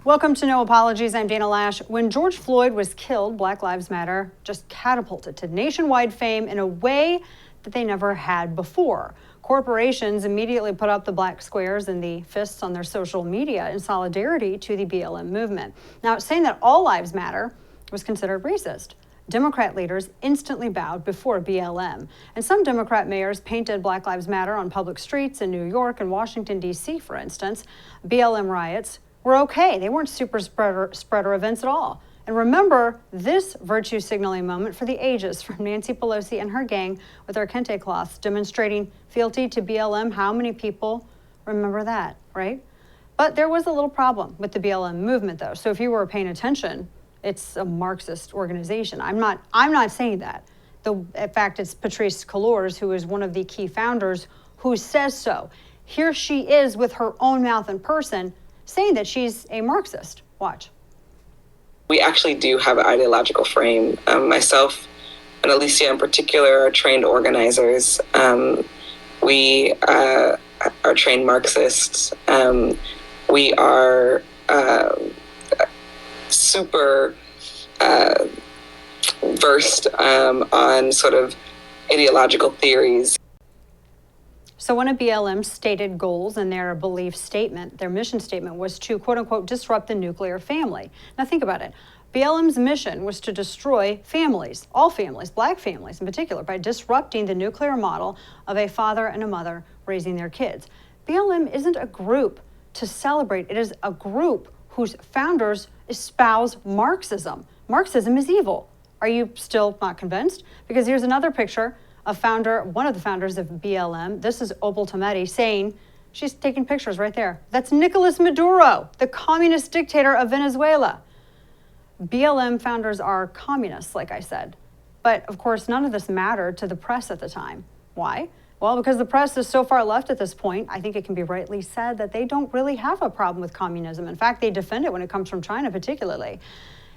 Welcome to No Apologies. I'm Dana Lash. When George Floyd was killed, Black Lives Matter just catapulted to nationwide fame in a way that they never had before. Corporations immediately put up the black squares and the fists on their social media in solidarity to the BLM movement. Now, saying that all lives matter was considered racist. Democrat leaders instantly bowed before BLM. And some Democrat mayors painted Black Lives Matter on public streets in New York and Washington, D.C., for instance. BLM riots were okay. They weren't super spreader events at all. And remember this virtue signaling moment for the ages from Nancy Pelosi and her gang with their kente cloths demonstrating fealty to BLM. How many people remember that, right? But there was a little problem with the BLM movement, though. So if you were paying attention, it's a Marxist organization. I'm not saying that. In fact, it's Patrisse Cullors, who is one of the key founders, who says so. Here she is with her own mouth in person saying that she's a Marxist. Watch. We actually do have an ideological frame. Myself and Alicia in particular are trained organizers. We are trained Marxists. We are super versed on sort of ideological theories. So one of BLM's stated goals in their belief statement, their mission statement, was to, quote unquote, disrupt the nuclear family. Now think about it. BLM's mission was to destroy families, all families, black families in particular, by disrupting the nuclear model of a father and a mother raising their kids. BLM isn't a group to celebrate. It is a group whose founders espouse Marxism. Marxism is evil. Are you still not convinced? Because here's another picture. One of the founders of BLM, this is Opal Tometi, saying, she's taking pictures right there. That's Nicolas Maduro, the communist dictator of Venezuela. BLM founders are communists, like I said. But of course, none of this mattered to the press at the time. Why? Well, because the press is so far left at this point, I think it can be rightly said that they don't really have a problem with communism. In fact, they defend it when it comes from China particularly.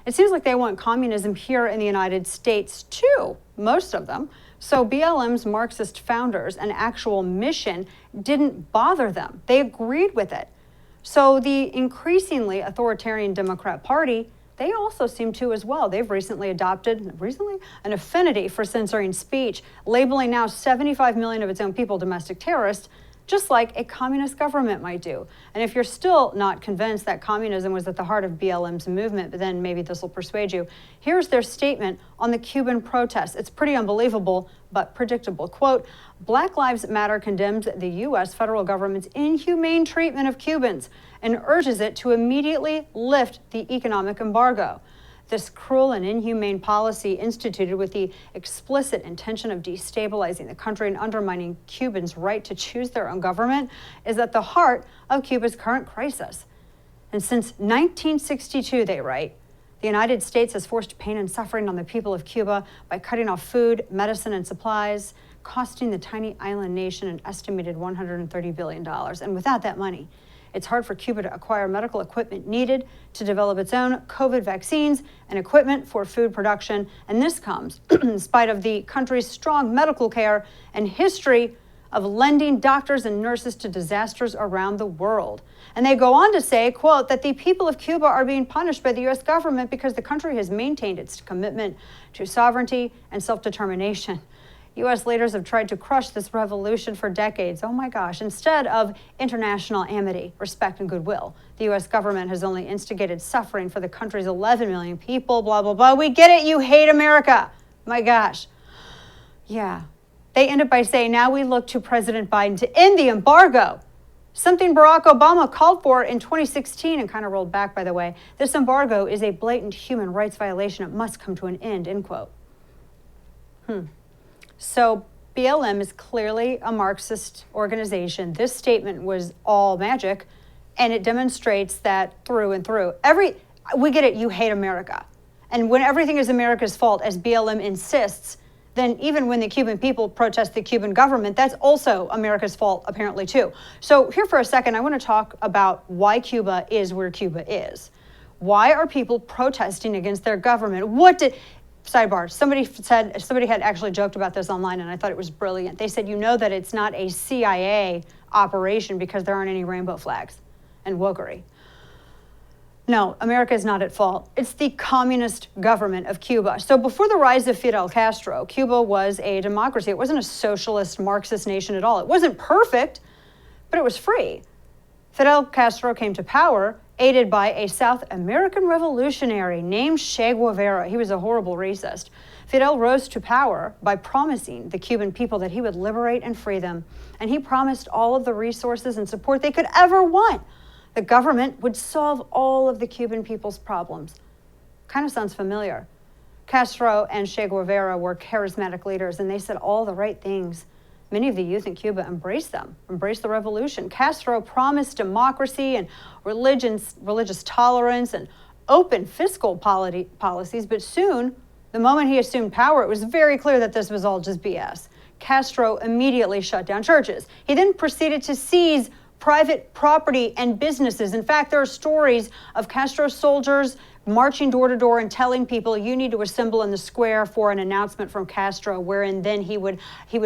It seems like they want communism here in the United States too, most of them. So BLM's Marxist founders and actual mission didn't bother them. They agreed with it. So the increasingly authoritarian Democrat Party, they also seem to as well. They've recently adopted an affinity for censoring speech, labeling now 75 million of its own people domestic terrorists, just like a communist government might do. And if you're still not convinced that communism was at the heart of BLM's movement, but then maybe this will persuade you, here's their statement on the Cuban protests. It's pretty unbelievable, but predictable. Quote, Black Lives Matter condemns the U.S. federal government's inhumane treatment of Cubans and urges it to immediately lift the economic embargo. This cruel and inhumane policy, instituted with the explicit intention of destabilizing the country and undermining Cubans' right to choose their own government, is at the heart of Cuba's current crisis. And since 1962, they write, the United States has forced pain and suffering on the people of Cuba by cutting off food, medicine, and supplies, costing the tiny island nation an estimated $130 billion. And without that money, it's hard for Cuba to acquire medical equipment needed to develop its own COVID vaccines and equipment for food production. And this comes in spite of the country's strong medical care and history of lending doctors and nurses to disasters around the world. And they go on to say, quote, that the people of Cuba are being punished by the U.S. government because the country has maintained its commitment to sovereignty and self-determination. U.S. leaders have tried to crush this revolution for decades. Oh my gosh. Instead of international amity, respect, and goodwill, the U.S. government has only instigated suffering for the country's 11 million people, blah, blah, blah. We get it. You hate America. My gosh. Yeah. They ended by saying, now we look to President Biden to end the embargo. Something Barack Obama called for in 2016 and kind of rolled back, by the way. This embargo is a blatant human rights violation. It must come to an end, end quote. So BLM is clearly a Marxist organization. This statement was all magic, and it demonstrates that through and through. We get it, you hate America. And when everything is America's fault, as BLM insists, then even when the Cuban people protest the Cuban government, that's also America's fault, apparently, too. So here for a second, I want to talk about why Cuba is where Cuba is. Why are people protesting against their government? Sidebar, somebody had actually joked about this online, and I thought it was brilliant. They said, you know that it's not a CIA operation because there aren't any rainbow flags and wokery. No, America is not at fault. It's the communist government of Cuba. So before the rise of Fidel Castro, Cuba was a democracy. It wasn't a socialist Marxist nation at all. It wasn't perfect, but it was free. Fidel Castro came to power aided by a South American revolutionary named Che Guevara. He was a horrible racist. Fidel rose to power by promising the Cuban people that he would liberate and free them. And he promised all of the resources and support they could ever want. The government would solve all of the Cuban people's problems. Kind of sounds familiar. Castro and Che Guevara were charismatic leaders, and they said all the right things. Many of the youth in Cuba embraced them, embraced the revolution. Castro promised democracy and religious tolerance and open fiscal policies, but soon, the moment he assumed power, it was very clear that this was all just BS. Castro immediately shut down churches. He then proceeded to seize private property and businesses. In fact, there are stories of Castro soldiers marching door to door and telling people, you need to assemble in the square for an announcement from Castro, wherein then he would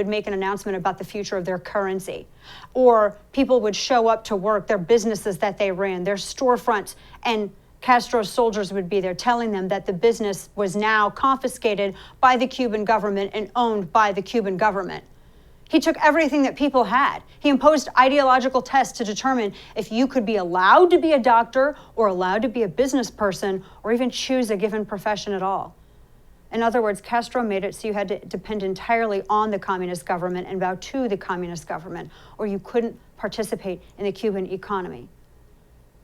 make an announcement about the future of their currency. Or people would show up to work, their businesses that they ran, their storefronts, and Castro's soldiers would be there telling them that the business was now confiscated by the Cuban government and owned by the Cuban government. He took everything that people had. He imposed ideological tests to determine if you could be allowed to be a doctor or allowed to be a business person or even choose a given profession at all. In other words, Castro made it so you had to depend entirely on the communist government and bow to the communist government, or you couldn't participate in the Cuban economy.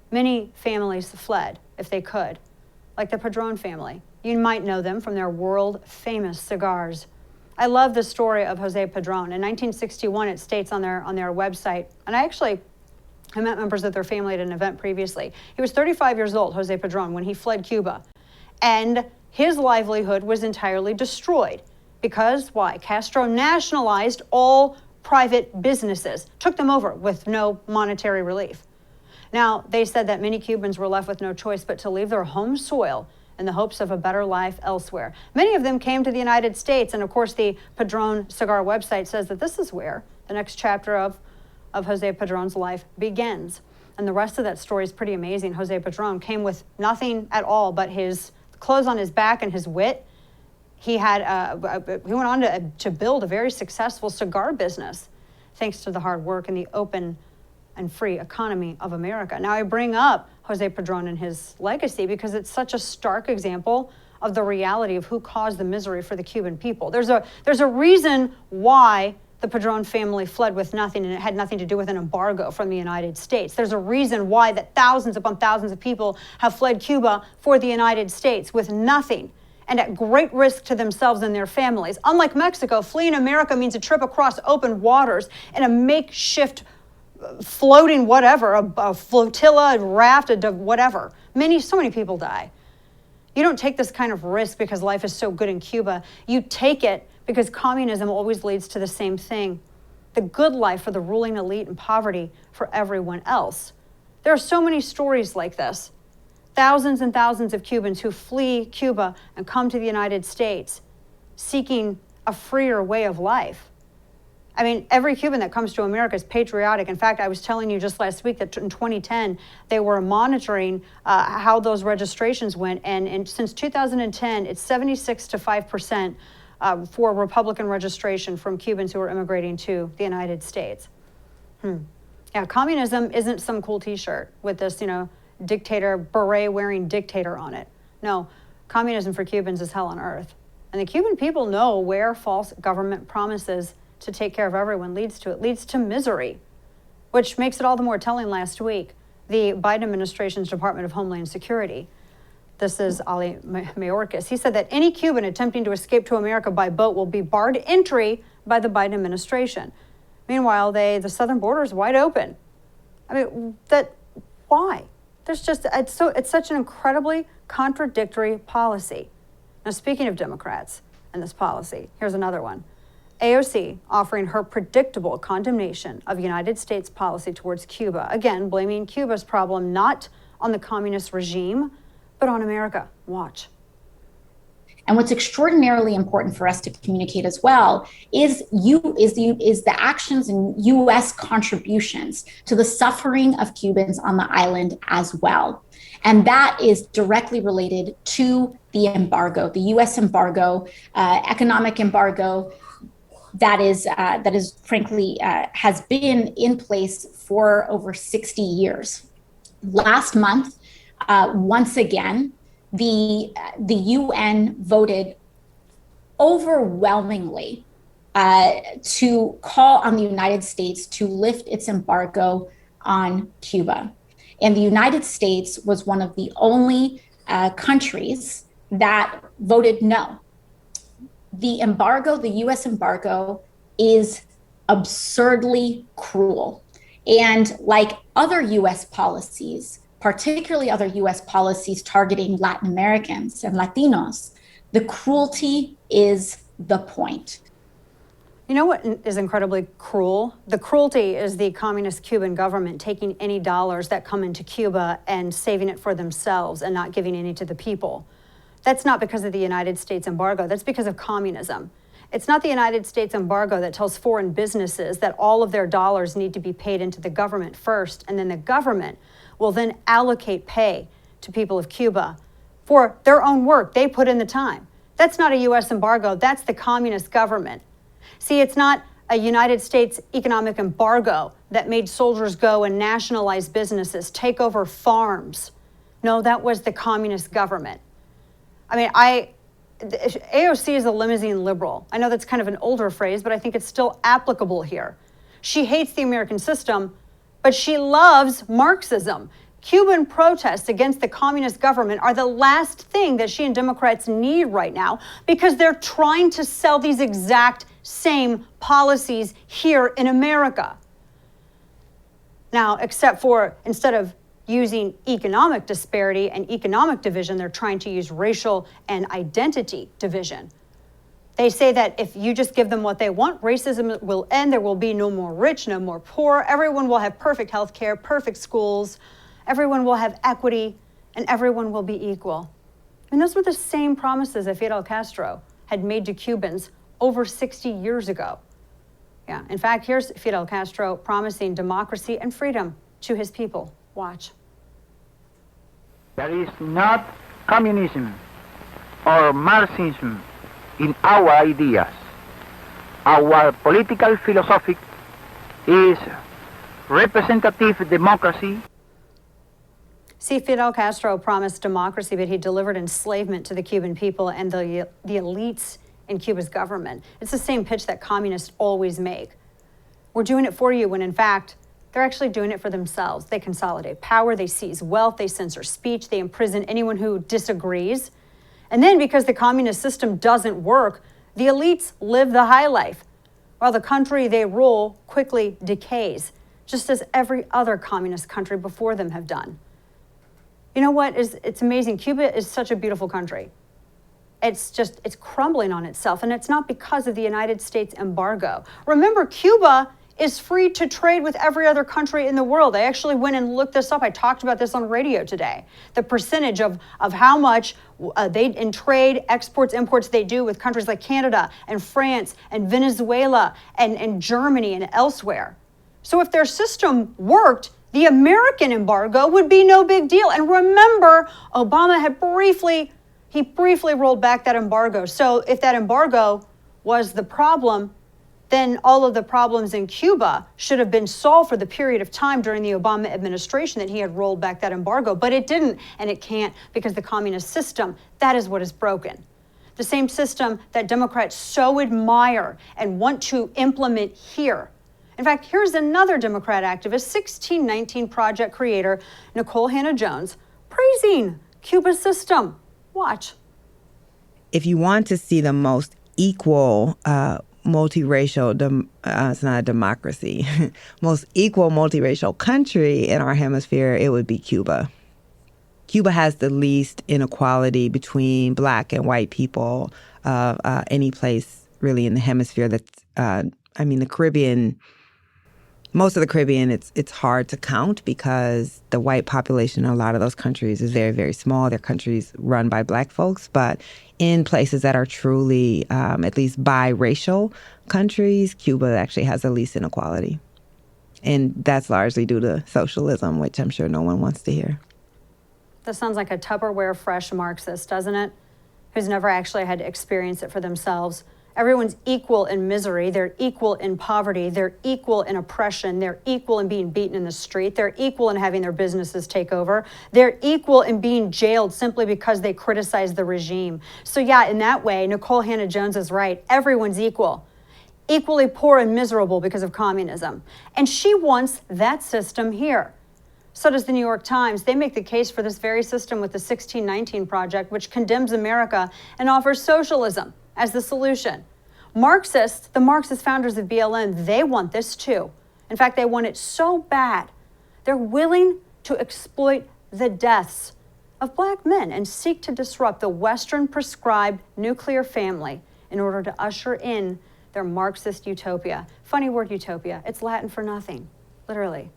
Many families fled if they could, like the Padron family. You might know them from their world-famous cigars. I love the story of Jose Padron. In 1961, it states on their website, and I met members of their family at an event previously. He was 35 years old, Jose Padron, when he fled Cuba. And his livelihood was entirely destroyed. Because, why? Castro nationalized all private businesses, took them over with no monetary relief. Now, they said that many Cubans were left with no choice but to leave their home soil in the hopes of a better life elsewhere. Many of them came to the United States, and of course the Padron cigar website says that this is where the next chapter of Jose Padron's life begins. And the rest of that story is pretty amazing. Jose Padron came with nothing at all but his clothes on his back and his wit. He went on to build a very successful cigar business, thanks to the hard work and the open and free economy of America. Now, I bring up Jose Padron and his legacy because it's such a stark example of the reality of who caused the misery for the Cuban people. There's a reason why the Padron family fled with nothing, and it had nothing to do with an embargo from the United States. There's a reason why that thousands upon thousands of people have fled Cuba for the United States with nothing and at great risk to themselves and their families. Unlike Mexico, fleeing America means a trip across open waters in a makeshift floating whatever, a flotilla, a raft, whatever. So many people die. You don't take this kind of risk because life is so good in Cuba. You take it because communism always leads to the same thing: the good life for the ruling elite and poverty for everyone else. There are so many stories like this. Thousands and thousands of Cubans who flee Cuba and come to the United States seeking a freer way of life. I mean, every Cuban that comes to America is patriotic. In fact, I was telling you just last week that in 2010, they were monitoring how those registrations went. And since 2010, it's 76% for Republican registration from Cubans who are immigrating to the United States. Yeah, communism isn't some cool T-shirt with this, dictator, beret-wearing dictator on it. No, communism for Cubans is hell on earth. And the Cuban people know where false government promises to take care of everyone leads to. It leads to misery, which makes it all the more telling last week. The Biden administration's Department of Homeland Security, this is Ali Mayorkas, he said that any Cuban attempting to escape to America by boat will be barred entry by the Biden administration. Meanwhile, the southern border is wide open. I mean, why? It's such an incredibly contradictory policy. Now, speaking of Democrats and this policy, here's another one. AOC offering her predictable condemnation of United States policy towards Cuba, again blaming Cuba's problem not on the communist regime, but on America. Watch. And what's extraordinarily important for us to communicate as well is the actions and U.S. contributions to the suffering of Cubans on the island as well. And that is directly related to the embargo, the U.S. embargo, economic embargo that is frankly has been in place for over 60 years. Last month, once again, the UN voted overwhelmingly to call on the United States to lift its embargo on Cuba. And the United States was one of the only countries that voted no. The embargo, the US embargo, is absurdly cruel. And like other US policies, particularly other US policies targeting Latin Americans and Latinos, the cruelty is the point. You know what is incredibly cruel? The cruelty is the communist Cuban government taking any dollars that come into Cuba and saving it for themselves and not giving any to the people. That's not because of the United States embargo. That's because of communism. It's not the United States embargo that tells foreign businesses that all of their dollars need to be paid into the government first, and then the government will then allocate pay to people of Cuba for their own work. They put in the time. That's not a U.S. embargo. That's the communist government. See, it's not a United States economic embargo that made soldiers go and nationalize businesses, take over farms. No, that was the communist government. I mean, AOC is a limousine liberal. I know that's kind of an older phrase, but I think it's still applicable here. She hates the American system, but she loves Marxism. Cuban protests against the communist government are the last thing that she and Democrats need right now because they're trying to sell these exact same policies here in America. Now, except for instead of using economic disparity and economic division, they're trying to use racial and identity division. They say that if you just give them what they want, racism will end. There will be no more rich, no more poor. Everyone will have perfect health care, perfect schools. Everyone will have equity, and everyone will be equal. And those were the same promises that Fidel Castro had made to Cubans over 60 years ago. Yeah, in fact, here's Fidel Castro promising democracy and freedom to his people. Watch. There is not communism or Marxism in our ideas. Our political philosophy is representative democracy. See, Fidel Castro promised democracy, but he delivered enslavement to the Cuban people and the elites in Cuba's government. It's the same pitch that communists always make. We're doing it for you when, in fact, they're actually doing it for themselves. They consolidate power, they seize wealth, they censor speech, they imprison anyone who disagrees. And then because the communist system doesn't work, the elites live the high life, while the country they rule quickly decays, just as every other communist country before them have done. You know what? It's amazing. Cuba is such a beautiful country. It's crumbling on itself, and it's not because of the United States embargo. Remember, Cuba is free to trade with every other country in the world. I actually went and looked this up. I talked about this on radio today. The percentage of how much they in trade, exports, imports they do with countries like Canada and France and Venezuela and Germany and elsewhere. So if their system worked, the American embargo would be no big deal. And remember, Obama had briefly rolled back that embargo. So if that embargo was the problem, then all of the problems in Cuba should have been solved for the period of time during the Obama administration that he had rolled back that embargo. But it didn't, and it can't, because the communist system, that is what is broken. The same system that Democrats so admire and want to implement here. In fact, here's another Democrat activist, 1619 Project creator Nicole Hannah-Jones, praising Cuba's system. Watch. If you want to see the most equal multiracial, it's not a democracy, most equal multiracial country in our hemisphere, it would be Cuba. Cuba has the least inequality between Black and white people any place really in the hemisphere. That's, the Caribbean most of the Caribbean, it's hard to count because the white population in a lot of those countries is very, very small. They're countries run by black folks. But in places that are truly at least biracial countries, Cuba actually has the least inequality. And that's largely due to socialism, which I'm sure no one wants to hear. This sounds like a Tupperware fresh Marxist, doesn't it? Who's never actually had to experience it for themselves. Everyone's equal in misery. They're equal in poverty. They're equal in oppression. They're equal in being beaten in the street. They're equal in having their businesses take over. They're equal in being jailed simply because they criticize the regime. So yeah, in that way, Nicole Hannah-Jones is right. Everyone's equal. Equally poor and miserable because of communism. And she wants that system here. So does the New York Times. They make the case for this very system with the 1619 Project, which condemns America and offers socialism as the solution. Marxists, the Marxist founders of BLM, they want this too. In fact, they want it so bad, they're willing to exploit the deaths of black men and seek to disrupt the Western prescribed nuclear family in order to usher in their Marxist utopia. Funny word, utopia. It's Latin for nothing, literally.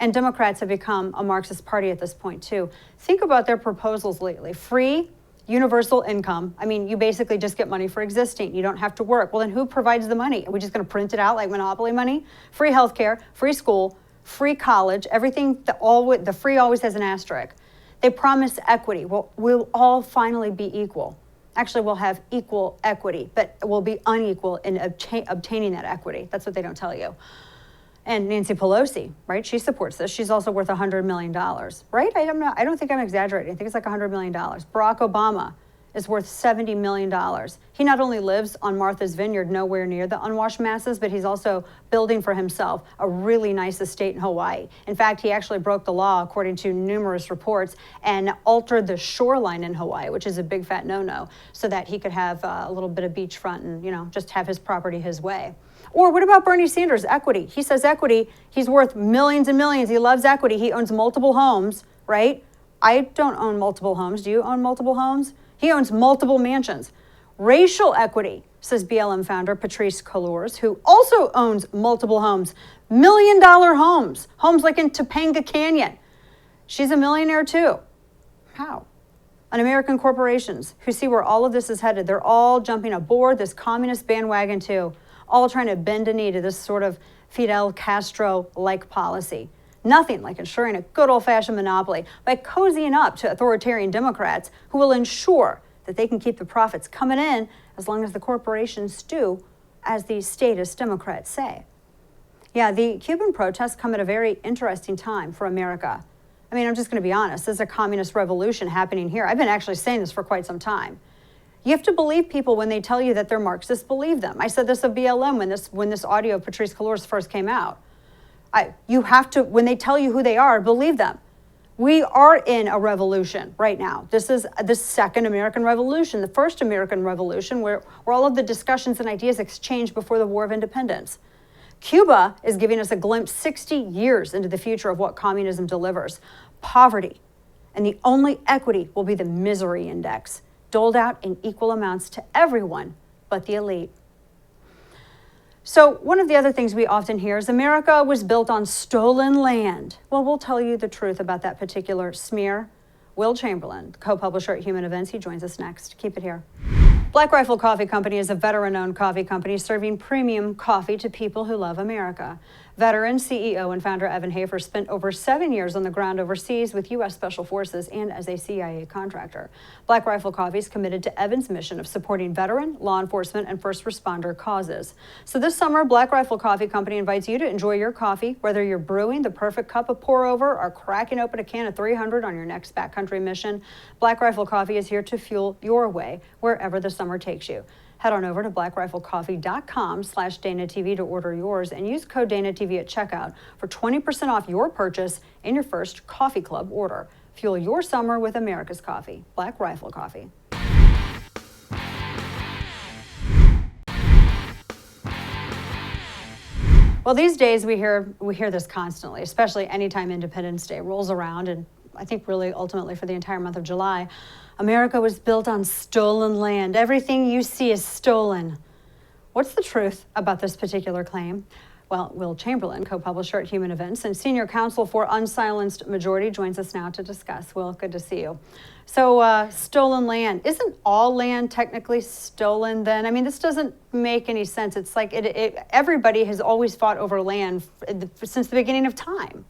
And Democrats have become a Marxist party at this point too. Think about their proposals lately. Free, universal income. I mean, you basically just get money for existing. You don't have to work. Well, then who provides the money? Are we just going to print it out like Monopoly money? Free healthcare, free school, free college, everything, the free always has an asterisk. They promise equity. Well, we'll all finally be equal. Actually, we'll have equal equity, but we'll be unequal in obtaining that equity. That's what they don't tell you. And Nancy Pelosi, right? She supports this. She's also worth $100 million, right? I don't think I'm exaggerating. I think it's like $100 million. Barack Obama is worth $70 million. He not only lives on Martha's Vineyard, nowhere near the unwashed masses, but he's also building for himself a really nice estate in Hawaii. In fact, he actually broke the law, according to numerous reports, and altered the shoreline in Hawaii, which is a big fat no-no, so that he could have a little bit of beachfront and, just have his property his way. Or what about Bernie Sanders? Equity. He says equity. He's worth millions and millions. He loves equity. He owns multiple homes, right? I don't own multiple homes. Do you own multiple homes? He owns multiple mansions. Racial equity, says BLM founder Patrisse Cullors, who also owns multiple homes. $1 million homes. Homes like in Topanga Canyon. She's a millionaire too. How? On American corporations who see where all of this is headed, they're all jumping aboard this communist bandwagon too. All trying to bend a knee to this sort of Fidel Castro-like policy. Nothing like ensuring a good old-fashioned monopoly by cozying up to authoritarian Democrats who will ensure that they can keep the profits coming in as long as the corporations do as the statist Democrats say. Yeah, the Cuban protests come at a very interesting time for America. I mean, I'm just going to be honest. There's a communist revolution happening here. I've been actually saying this for quite some time. You have to believe people when they tell you that they're Marxists, believe them. I said this of BLM when this audio of Patrisse Cullors first came out. You have to, when they tell you who they are, believe them. We are in a revolution right now. This is the second American Revolution, the first American Revolution where all of the discussions and ideas exchanged before the War of Independence. Cuba is giving us a glimpse 60 years into the future of what communism delivers. Poverty. And the only equity will be the misery index, doled out in equal amounts to everyone but the elite. So one of the other things we often hear is America was built on stolen land. Well, we'll tell you the truth about that particular smear. Will Chamberlain, co-publisher at Human Events, he joins us next. Keep it here. Black Rifle Coffee Company is a veteran-owned coffee company serving premium coffee to people who love America. Veteran, CEO, and founder Evan Hafer spent over 7 years on the ground overseas with U.S. Special Forces and as a CIA contractor. Black Rifle Coffee is committed to Evan's mission of supporting veteran, law enforcement, and first responder causes. So this summer, Black Rifle Coffee Company invites you to enjoy your coffee, whether you're brewing the perfect cup of pour-over or cracking open a can of 300 on your next backcountry mission. Black Rifle Coffee is here to fuel your way wherever the summer takes you. Head on over to blackriflecoffee.com/DanaTV to order yours and use code DanaTV at checkout for 20% off your purchase in your first coffee club order. Fuel your summer with America's coffee. Black Rifle Coffee. Well, these days we hear this constantly, especially anytime Independence Day rolls around, and I think really ultimately for the entire month of July. America was built on stolen land. Everything you see is stolen. What's the truth about this particular claim? Well, Will Chamberlain, co-publisher at Human Events and senior counsel for Unsilenced Majority, joins us now to discuss. Will, good to see you. So, stolen land. Isn't all land technically stolen then? I mean, this doesn't make any sense. It's like everybody has always fought over land since the beginning of time.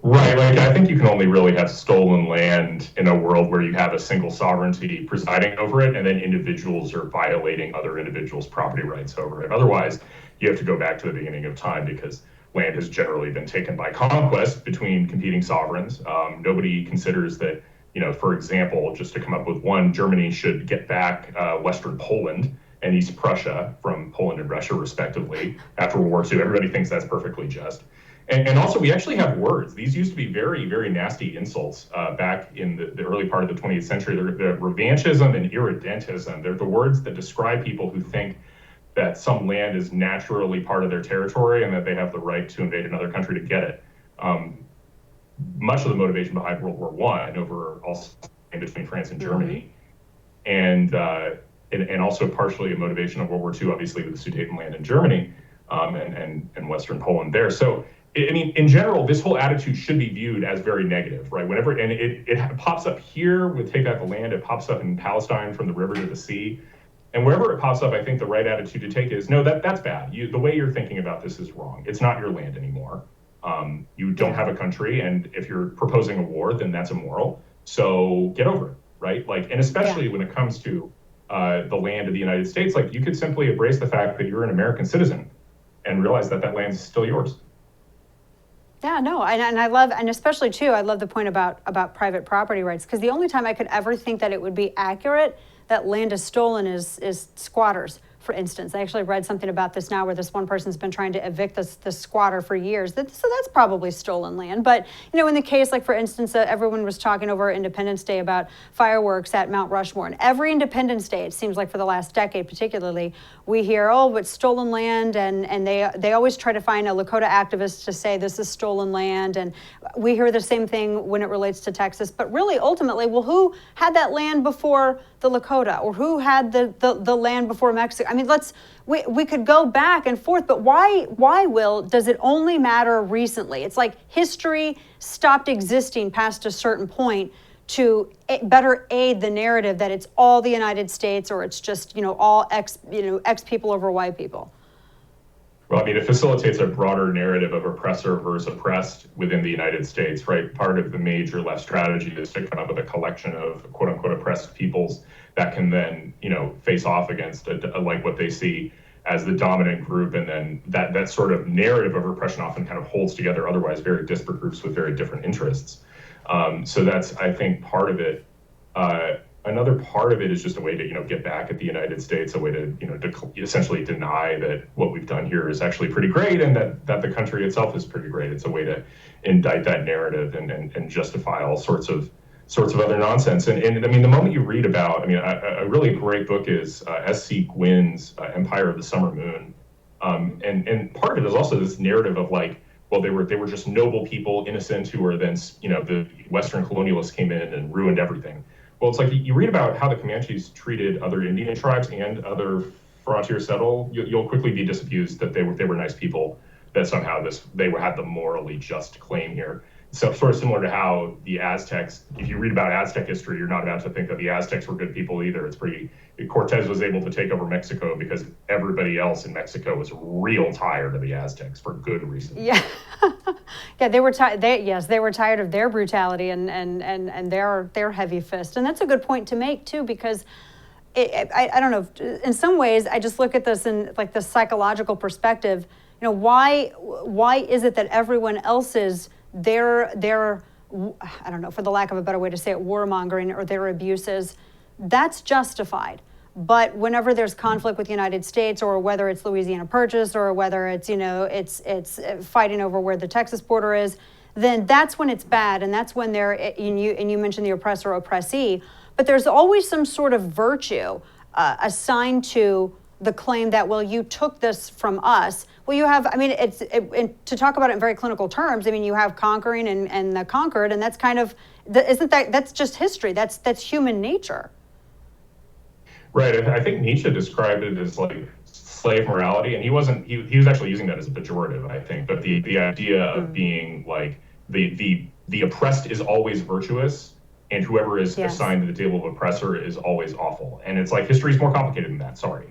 Right, like I think you can only really have stolen land in a world where you have a single sovereignty presiding over it, and then individuals are violating other individuals' property rights over it. Otherwise, you have to go back to the beginning of time, because land has generally been taken by conquest between competing sovereigns. Nobody considers that, for example, just to come up with one, Germany should get back Western Poland and East Prussia from Poland and Russia, respectively, after World War II. Everybody thinks that's perfectly just. And also, we actually have words. These used to be very, very nasty insults back in the early part of the 20th century. They're revanchism and irredentism. They're the words that describe people who think that some land is naturally part of their territory and that they have the right to invade another country to get it. Much of the motivation behind World War I over also in between France and Germany, and also partially a motivation of World War II, obviously with the Sudetenland in Germany and Western Poland there. So, I mean, in general, this whole attitude should be viewed as very negative, right? Whenever, and it pops up here with Take Back the Land, it pops up in Palestine from the river to the sea. And wherever it pops up, I think the right attitude to take is, no, that's bad. The way you're thinking about this is wrong. It's not your land anymore. You don't have a country, and if you're proposing a war, then that's immoral. So get over it, right? Like, and especially when it comes to the land of the United States, like you could simply embrace the fact that you're an American citizen and realize that that land is still yours. Yeah, no, and I love, and especially too, I love the point about private property rights, because the only time I could ever think that it would be accurate that land is stolen is squatters, for instance. I actually read something about this now where this one person's been trying to evict this squatter for years. So that's probably stolen land. But, in the case, like, for instance, everyone was talking over Independence Day about fireworks at Mount Rushmore. And every Independence Day, it seems like for the last decade particularly, we hear, it's stolen land. And they always try to find a Lakota activist to say this is stolen land. And we hear the same thing when it relates to Texas. But really, ultimately, well, who had that land before the Lakota, or who had the land before Mexico? I mean, we could go back and forth, but why, Will, does it only matter recently? It's like history stopped existing past a certain point to better aid the narrative that it's all the United States, or it's just, all X people over Y people. Well, I mean, it facilitates a broader narrative of oppressor versus oppressed within the United States, right? Part of the major left strategy is to come up with a collection of quote unquote oppressed peoples that can then, face off against like what they see as the dominant group. And then that sort of narrative of repression often kind of holds together otherwise very disparate groups with very different interests. So that's, I think, part of it. Another part of it is just a way to, get back at the United States, a way to, essentially deny that what we've done here is actually pretty great, and that the country itself is pretty great. It's a way to indict that narrative and justify all sorts of other nonsense. And I mean, the moment you read about, a really great book is S.C. Gwynn's Empire of the Summer Moon. And part of it is also this narrative of like, well, they were just noble people, innocent, who were then, the Western colonialists came in and ruined everything. Well, it's like you read about how the Comanches treated other Indian tribes and other frontier settlers. You'll quickly be disabused that they were nice people, that somehow they had the morally just claim here. So sort of similar to how the Aztecs, if you read about Aztec history, you're not about to think that the Aztecs were good people either. Cortez was able to take over Mexico because everybody else in Mexico was real tired of the Aztecs for good reason. Yeah, yeah, they were tired. They were tired of their brutality and their heavy fist. And that's a good point to make too, because I don't know. In some ways, I just look at this in like the psychological perspective. Why is it that everyone else's their I don't know, for the lack of a better way to say it, warmongering or their abuses, that's justified. But whenever there's conflict with the United States, or whether it's Louisiana Purchase, or whether it's, it's fighting over where the Texas border is, then that's when it's bad. And that's when you mentioned the oppressor oppressee, but there's always some sort of virtue assigned to the claim that, well, you took this from us. Well, you have, to talk about it in very clinical terms, you have conquering and the conquered, and that's kind of, that's just history. That's human nature. Right. I think Nietzsche described it as like slave morality, and he was actually using that as a pejorative, I think, but the idea of being like the oppressed is always virtuous, and whoever is assigned to the table of oppressor is always awful. And it's like, history is more complicated than that, sorry.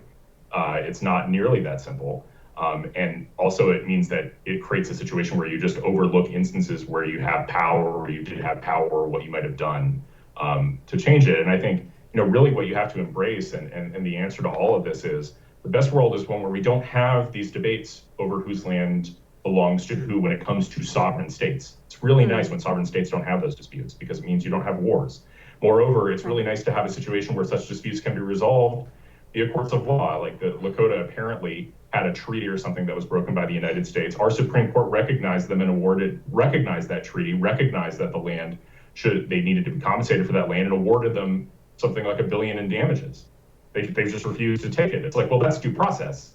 It's not nearly that simple. And also it means that it creates a situation where you just overlook instances where you have power, or you did have power, or what you might have done to change it. And I think, really what you have to embrace, and the answer to all of this is, the best world is one where we don't have these debates over whose land belongs to who when it comes to sovereign states. It's really nice when sovereign states don't have those disputes, because it means you don't have wars. Moreover, it's really nice to have a situation where such disputes can be resolved via courts of law. Like the Lakota apparently had a treaty or something that was broken by the United States. Our Supreme Court recognized them and recognized that treaty, recognized that the land they needed to be compensated for that land, and awarded them something like $1 billion in damages. They just refused to take it. It's like, well, that's due process.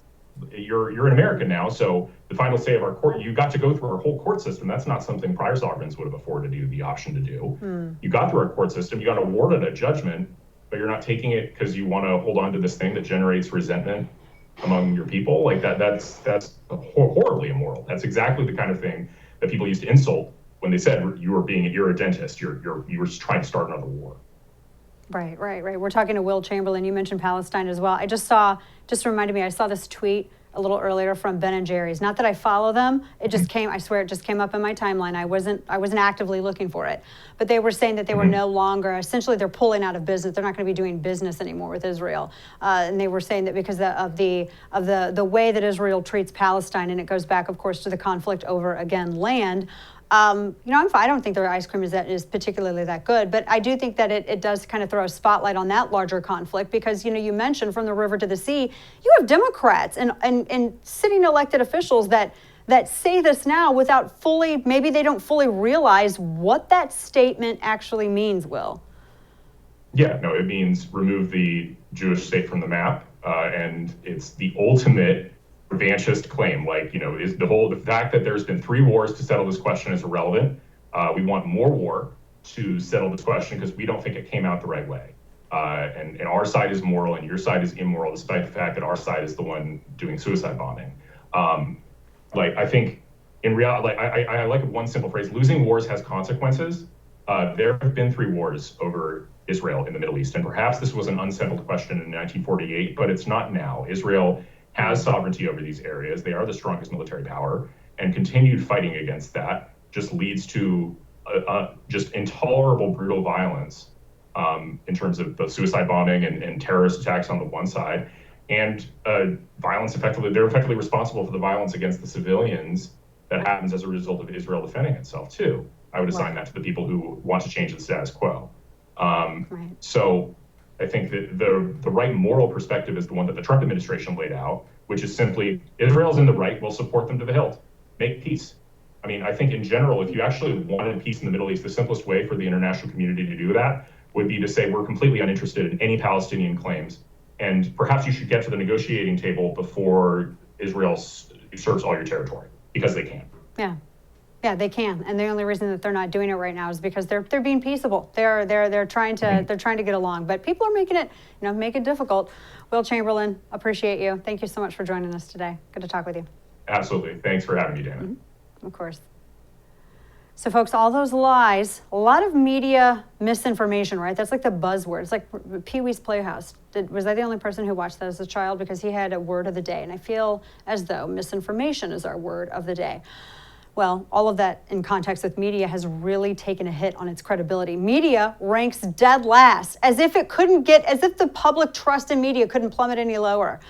You're an American now, so the final say of our court, you got to go through our whole court system. That's not something prior sovereigns would have afforded you the option to do. You got through our court system, you got awarded a judgment, but you're not taking it because you want to hold on to this thing that generates resentment among your people. Like that's horribly immoral. That's exactly the kind of thing that people used to insult when they said you're a dentist, you were just trying to start another war. Right. We're talking to Will Chamberlain. You mentioned Palestine as well. just reminded me, I saw this tweet a little earlier from Ben and Jerry's. Not that I follow them. It just came, I swear, it just came up in my timeline. I wasn't actively looking for it. But they were saying that they were no longer, essentially they're pulling out of business. They're not going to be doing business anymore with Israel. And they were saying that because of the way that Israel treats Palestine, and it goes back, of course, to the conflict over, again, land. I'm fine. I don't think their ice cream is particularly that good, but I do think that it does kind of throw a spotlight on that larger conflict, because you mentioned from the river to the sea, you have Democrats and sitting elected officials that say this now without maybe they don't fully realize what that statement actually means, Will. Yeah, no, it means remove the Jewish state from the map, and it's the ultimate revanchist claim. Like, is the fact that there's been 3 wars to settle this question is irrelevant. We want more war to settle this question because we don't think it came out the right way. And our side is moral and your side is immoral, despite the fact that our side is the one doing suicide bombing. I think in reality, I like one simple phrase: losing wars has consequences. There have been 3 wars over Israel in the Middle East, and perhaps this was an unsettled question in 1948, but it's not now. Israel has sovereignty over these areas. They are the strongest military power, and continued fighting against that just leads to just intolerable, brutal violence in terms of both suicide bombing and terrorist attacks on the one side, and violence they're effectively responsible for the violence against the civilians that happens as a result of Israel defending itself too. I would assign that to the people who want to change the status quo. So I think that the right moral perspective is the one that the Trump administration laid out, which is simply, Israel's in the right, we'll support them to the hilt. Make peace. I mean, I think in general, if you actually wanted peace in the Middle East, the simplest way for the international community to do that would be to say, we're completely uninterested in any Palestinian claims, and perhaps you should get to the negotiating table before Israel usurps all your territory, because they can. Yeah, they can, and the only reason that they're not doing it right now is because they're being peaceable. They're trying to get along, but people are making it make it difficult. Will Chamberlain, appreciate you. Thank you so much for joining us today. Good to talk with you. Absolutely. Thanks for having me, Dana. Of course. So, folks, all those lies, a lot of media misinformation, right? That's like the buzzword. It's like Pee-wee's Playhouse. Was I the only person who watched that as a child? Because he had a word of the day, and I feel as though misinformation is our word of the day. Well, all of that in context with media has really taken a hit on its credibility. Media ranks dead last, as if the public trust in media couldn't plummet any lower.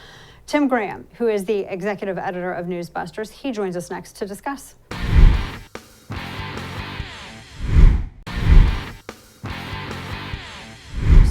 Tim Graham, who is the executive editor of Newsbusters, he joins us next to discuss.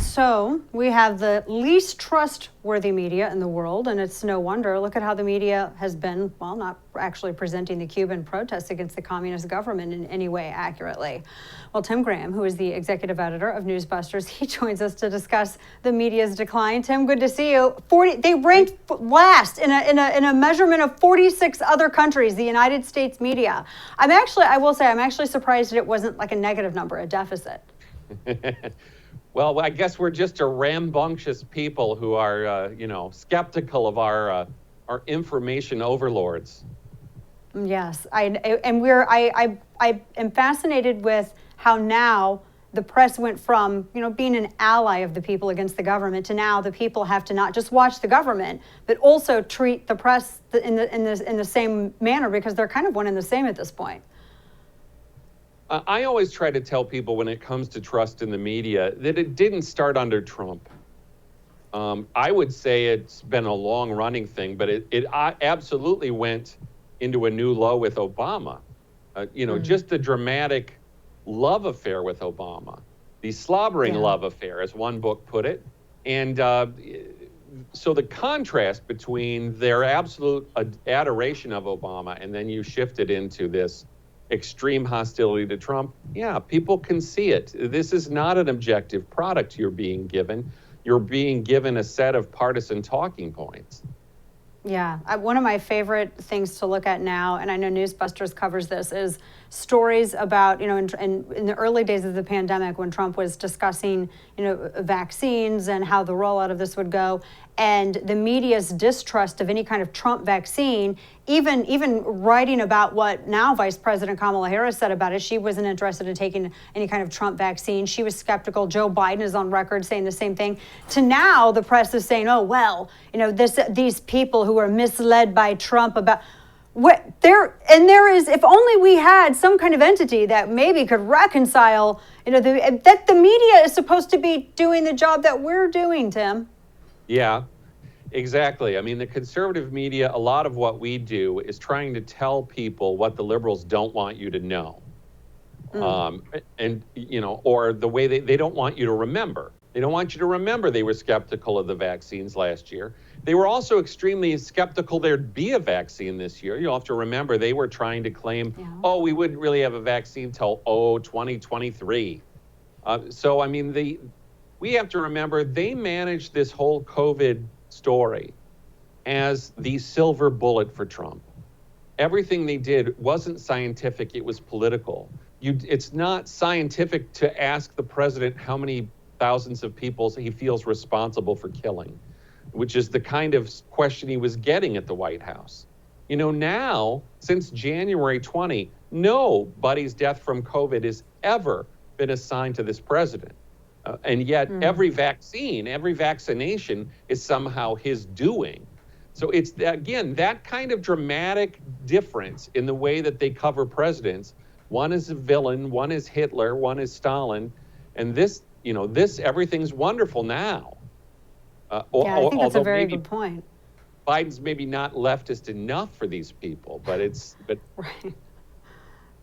So we have the least trustworthy media in the world, and it's no wonder. Look at how the media has been, well, not actually presenting the Cuban protests against the communist government in any way accurately. Well, Tim Graham, who is the executive editor of Newsbusters, he joins us to discuss the media's decline. Tim, good to see you. They ranked last in a measurement of 46 other countries, the United States media. I will say I'm actually surprised that it wasn't like a negative number, a deficit. Well, I guess we're just a rambunctious people who are, skeptical of our are information overlords. Yes, I am fascinated with how now the press went from, being an ally of the people against the government to now the people have to not just watch the government, but also treat the press in the same manner, because they're kind of one and the same at this point. I always try to tell people when it comes to trust in the media that it didn't start under Trump. I would say it's been a long-running thing, but it absolutely went into a new low with Obama. Just the dramatic love affair with Obama, the slobbering love affair, as one book put it. And so the contrast between their absolute adoration of Obama and then you shift it into this extreme hostility to Trump, people can see it. This is not an objective product you're being given. You're being given a set of partisan talking points. Yeah, one of my favorite things to look at now, and I know Newsbusters covers this, is stories about, in the early days of the pandemic when Trump was discussing, vaccines and how the rollout of this would go, and the media's distrust of any kind of Trump vaccine, even writing about what now Vice President Kamala Harris said about it. She wasn't interested in taking any kind of Trump vaccine. She was skeptical. Joe Biden is on record saying the same thing. To now, the press is saying, oh, well, these people who are misled by Trump about there is, if only we had some kind of entity that maybe could reconcile, that the media is supposed to be doing the job that we're doing, Tim. Yeah, exactly. I mean, the conservative media, a lot of what we do is trying to tell people what the liberals don't want you to know. Or the way they don't want you to remember. They don't want you to remember they were skeptical of the vaccines last year. They were also extremely skeptical there'd be a vaccine this year. You'll have to remember they were trying to claim, we wouldn't really have a vaccine till 2023. We have to remember they managed this whole COVID story as the silver bullet for Trump. Everything they did wasn't scientific, it was political. It's not scientific to ask the president how many thousands of people he feels responsible for killing, which is the kind of question he was getting at the White House. Now, since January 20, nobody's death from COVID has ever been assigned to this president. And yet every vaccination is somehow his doing. So it's, again, that kind of dramatic difference in the way that they cover presidents. One is a villain, one is Hitler, one is Stalin. And this, everything's wonderful now. I think that's a very good point. Biden's maybe not leftist enough for these people, but right.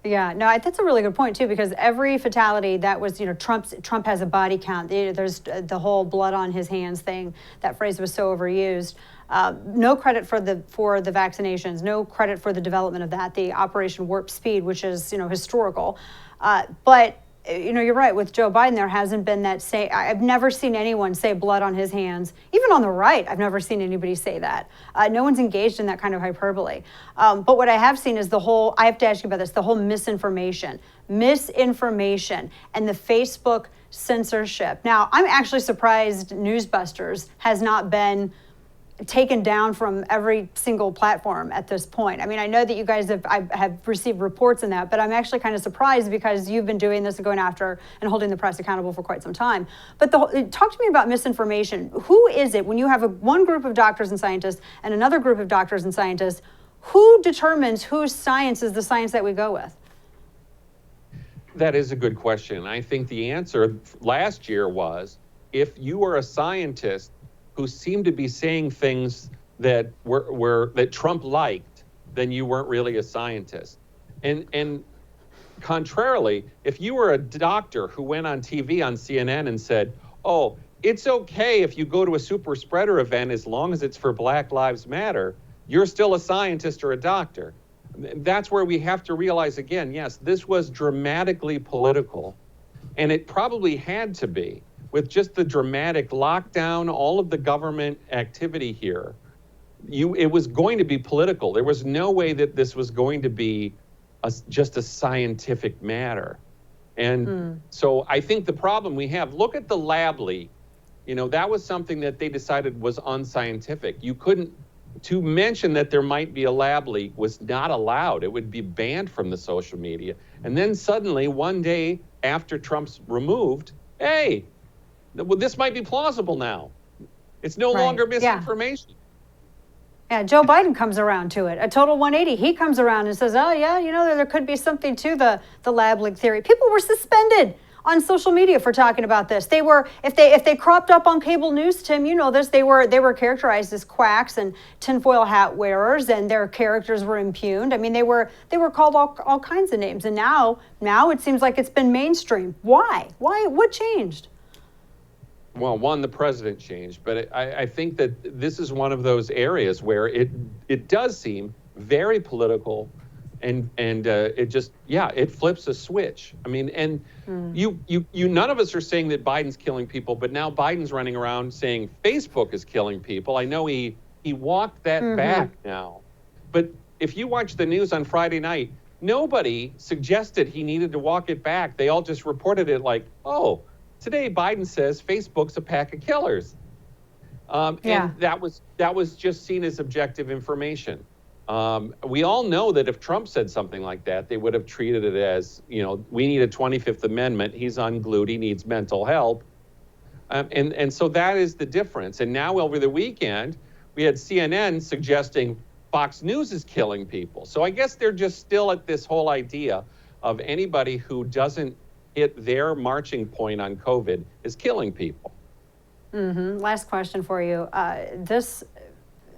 Yeah, no, that's a really good point too, because every fatality that was, Trump has a body count. There's the whole blood on his hands thing. That phrase was so overused. No credit for the vaccinations. No credit for the development of that. The Operation Warp Speed, which is historical. But you're right. With Joe Biden, there hasn't been that say. I've never seen anyone say blood on his hands. Even on the right, I've never seen anybody say that. No one's engaged in that kind of hyperbole. But what I have seen is I have to ask you about this, the whole misinformation and the Facebook censorship. Now, I'm actually surprised Newsbusters has not been taken down from every single platform at this point. I mean, I know that you guys have received reports in that, but I'm actually kind of surprised because you've been doing this and going after and holding the press accountable for quite some time. But talk to me about misinformation. Who is it when you have one group of doctors and scientists and another group of doctors and scientists? Who determines whose science is the science that we go with? That is a good question. I think the answer last year was, if you were a scientist who seemed to be saying things that that Trump liked, then you weren't really a scientist. And contrarily, if you were a doctor who went on TV on CNN and said, oh, it's okay if you go to a super spreader event as long as it's for Black Lives Matter, you're still a scientist or a doctor. That's where we have to realize again, yes, this was dramatically political, and it probably had to be. With just the dramatic lockdown, all of the government activity here, it was going to be political. There was no way that this was going to be just a scientific matter. And so I think the problem we have, look at the lab leak. That was something that they decided was unscientific. You couldn't to mention that there might be a lab leak was not allowed. It would be banned from the social media. And then suddenly, one day after Trump's removed, hey, well, this might be plausible now. It's no longer misinformation. Yeah, Joe Biden comes around to it. A total 180. He comes around and says, oh, yeah, you know, there could be something to the lab leak theory. People were suspended on social media for talking about this. They were, if they cropped up on cable news, Tim, you know this, they were characterized as quacks and tinfoil hat wearers, and their characters were impugned. I mean, they were called all kinds of names. And now it seems like it's been mainstream. Why? What changed? Well, one, the president changed, but I think that this is one of those areas where it does seem very political, and it just, it flips a switch. I mean, and you none of us are saying that Biden's killing people, but now Biden's running around saying Facebook is killing people. I know he walked that back now, but if you watch the news on Friday night, nobody suggested he needed to walk it back. They all just reported it like, oh, today, Biden says Facebook's a pack of killers, and that was just seen as objective information. We all know that if Trump said something like that, they would have treated it as, you know, we need a 25th Amendment. He's unglued. He needs mental help, and so that is the difference. And now over the weekend, we had CNN suggesting Fox News is killing people. So I guess they're just still at this whole idea of anybody who doesn't hit their marching point on COVID is killing people. Last question for you.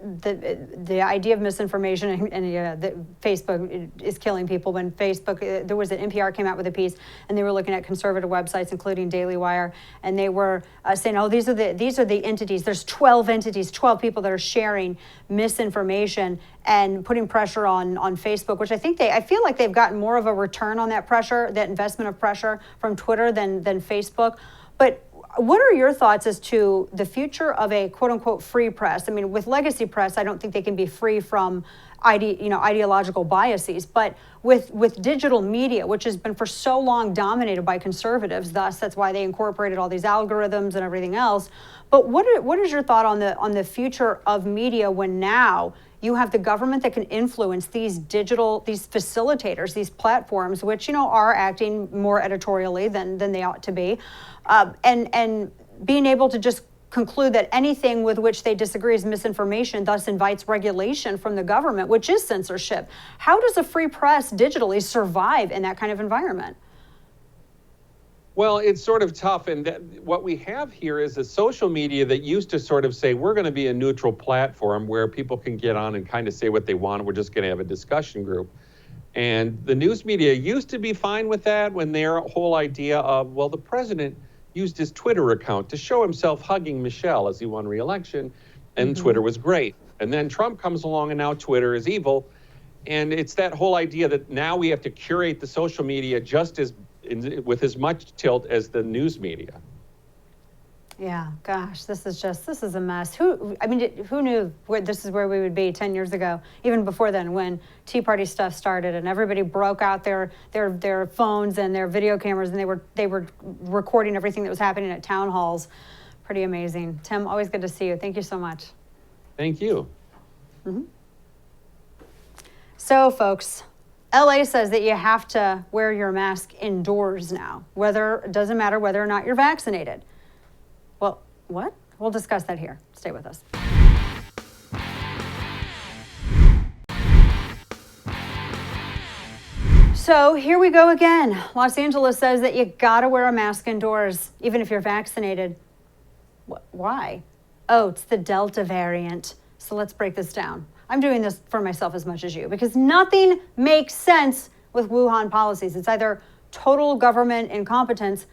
The idea of misinformation and that Facebook is killing people. When Facebook, there was an NPR came out with a piece, and they were looking at conservative websites, including Daily Wire, and they were saying, oh, these are the entities. There's 12 entities, 12 people that are sharing misinformation and putting pressure on Facebook, which I feel like they've gotten more of a return on that pressure, that investment of pressure from Twitter than Facebook. But what are your thoughts as to the future of a quote unquote free press? I mean, with legacy press, I don't think they can be free from ideological biases, but with digital media, which has been for so long dominated by conservatives, that's why they incorporated all these algorithms and everything else. But what is your thought on the future of media when now you have the government that can influence these facilitators, these platforms, which, you know, are acting more editorially than they ought to be, and being able to just conclude that anything with which they disagree is misinformation, thus invites regulation from the government, which is censorship. How does a free press digitally survive in that kind of environment? Well, it's sort of tough, and what we have here is a social media that used to sort of say, we're going to be a neutral platform where people can get on and kind of say what they want, we're just going to have a discussion group. And the news media used to be fine with that when their whole idea of, well, the president used his Twitter account to show himself hugging Michelle as he won re-election, and Twitter was great. And then Trump comes along, and now Twitter is evil. And it's that whole idea that now we have to curate the social media just as with as much tilt as the news media. Yeah, gosh, this is a mess. Who knew this is where we would be 10 years ago, even before then, when Tea Party stuff started and everybody broke out their phones and their video cameras, and they were recording everything that was happening at town halls. Pretty amazing. Tim, always good to see you. Thank you so much. Thank you. So, folks, LA says that you have to wear your mask indoors now. It doesn't matter whether or not you're vaccinated. Well, what? We'll discuss that here. Stay with us. So here we go again. Los Angeles says that you gotta wear a mask indoors, even if you're vaccinated. Why? Oh, it's the Delta variant. So let's break this down. I'm doing this for myself as much as you, because nothing makes sense with Wuhan policies. It's either total government incompetence,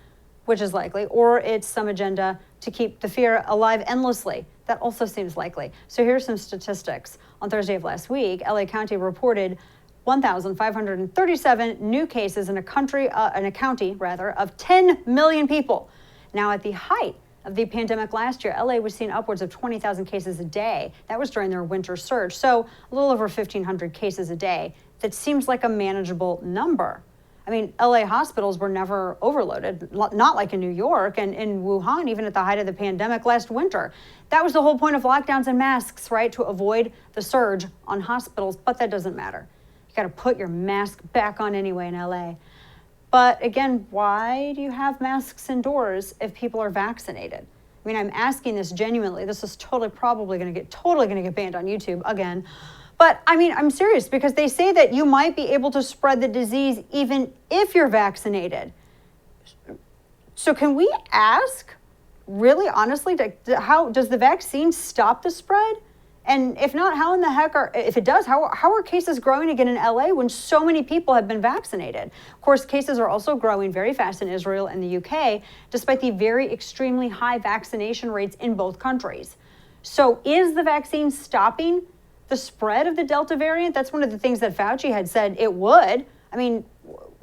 which is likely, or it's some agenda to keep the fear alive endlessly. That also seems likely. So here's some statistics. On Thursday of last week, LA County reported 1,537 new cases in a county of 10 million people. Now, at the height of the pandemic last year, LA was seeing upwards of 20,000 cases a day. That was during their winter surge. So a little over 1,500 cases a day. That seems like a manageable number. I mean, LA hospitals were never overloaded, not like in New York and in Wuhan, even at the height of the pandemic last winter. That was the whole point of lockdowns and masks, right? To avoid the surge on hospitals, but that doesn't matter. You got to put your mask back on anyway in LA. But again, why do you have masks indoors if people are vaccinated? I mean, I'm asking this genuinely. This is probably going to get banned on YouTube again. But I mean, I'm serious, because they say that you might be able to spread the disease even if you're vaccinated. So can we ask, really honestly, how does the vaccine stop the spread? And if not, how in the heck if it does, how are cases growing again in LA when so many people have been vaccinated? Of course, cases are also growing very fast in Israel and the UK, despite the very extremely high vaccination rates in both countries. So is the vaccine stopping the spread of the Delta variant? That's one of the things that Fauci had said it would. I mean,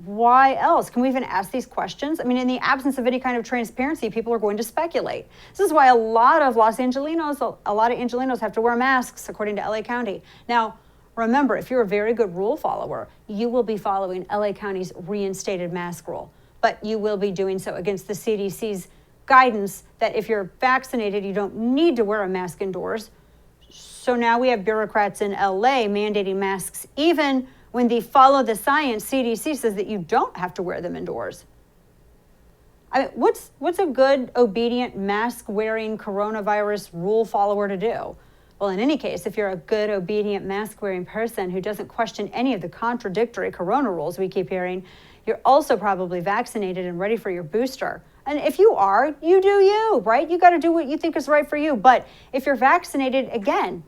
why else? Can we even ask these questions? I mean, in the absence of any kind of transparency, people are going to speculate. This is why a lot of Angelenos have to wear masks, according to LA County. Now, remember, if you're a very good rule follower, you will be following LA County's reinstated mask rule, but you will be doing so against the CDC's guidance that if you're vaccinated, you don't need to wear a mask indoors. So now we have bureaucrats in LA mandating masks even when the Follow the Science CDC says that you don't have to wear them indoors. I mean, what's a good, obedient, mask-wearing coronavirus rule follower to do? Well, in any case, if you're a good, obedient, mask-wearing person who doesn't question any of the contradictory corona rules we keep hearing, you're also probably vaccinated and ready for your booster. And if you are, you do you, right? You got to do what you think is right for you. But if you're vaccinated, again,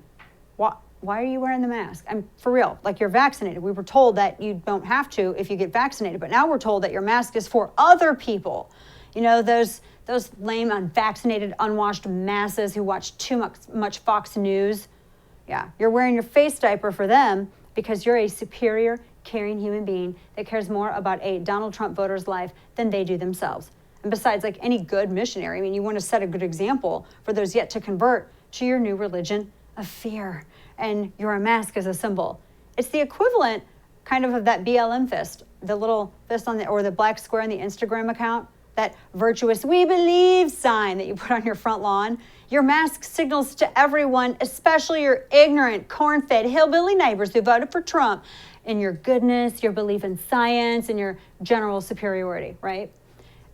why are you wearing the mask? I'm for real, like, you're vaccinated. We were told that you don't have to if you get vaccinated, but now we're told that your mask is for other people. You know, those lame, unvaccinated, unwashed masses who watch too much Fox News. Yeah, you're wearing your face diaper for them because you're a superior, caring human being that cares more about a Donald Trump voter's life than they do themselves. And besides, like any good missionary, I mean, you want to set a good example for those yet to convert to your new religion of fear. And your mask is a symbol. It's the equivalent kind of that BLM fist, the little fist or the black square on the Instagram account, that virtuous "we believe" sign that you put on your front lawn. Your mask signals to everyone, especially your ignorant, corn-fed hillbilly neighbors who voted for Trump, in your goodness, your belief in science, and your general superiority, right?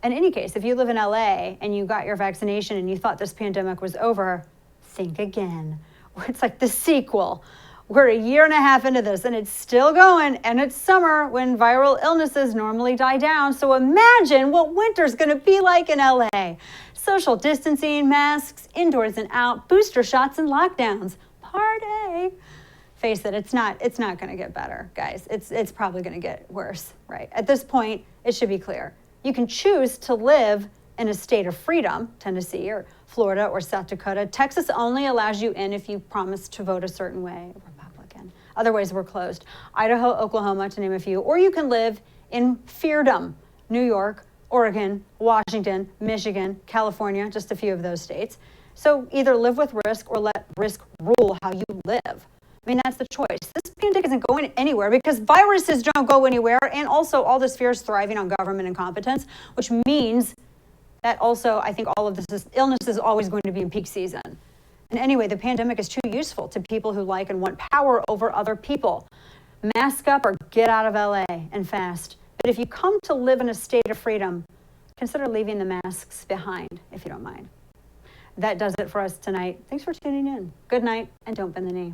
In any case, if you live in LA and you got your vaccination and you thought this pandemic was over, think again. It's like the sequel. We're a year and a half into this and it's still going, and it's summer when viral illnesses normally die down. So imagine what winter's going to be like in LA. Social distancing, masks, indoors and out, booster shots and lockdowns. Party. Face it, it's not going to get better, guys. It's probably going to get worse, right? At this point, it should be clear. You can choose to live in a state of freedom, Tennessee or Florida or South Dakota. Texas only allows you in if you promise to vote a certain way, Republican. Otherwise, we're closed. Idaho, Oklahoma, to name a few. Or you can live in feardom, New York, Oregon, Washington, Michigan, California, just a few of those states. So either live with risk or let risk rule how you live. I mean, that's the choice. This pandemic isn't going anywhere because viruses don't go anywhere. And also all this fear is thriving on government incompetence, which means that also, I think all of this illness is always going to be in peak season. And anyway, the pandemic is too useful to people who like and want power over other people. Mask up or get out of LA and fast. But if you come to live in a state of freedom, consider leaving the masks behind, if you don't mind. That does it for us tonight. Thanks for tuning in. Good night, and don't bend the knee.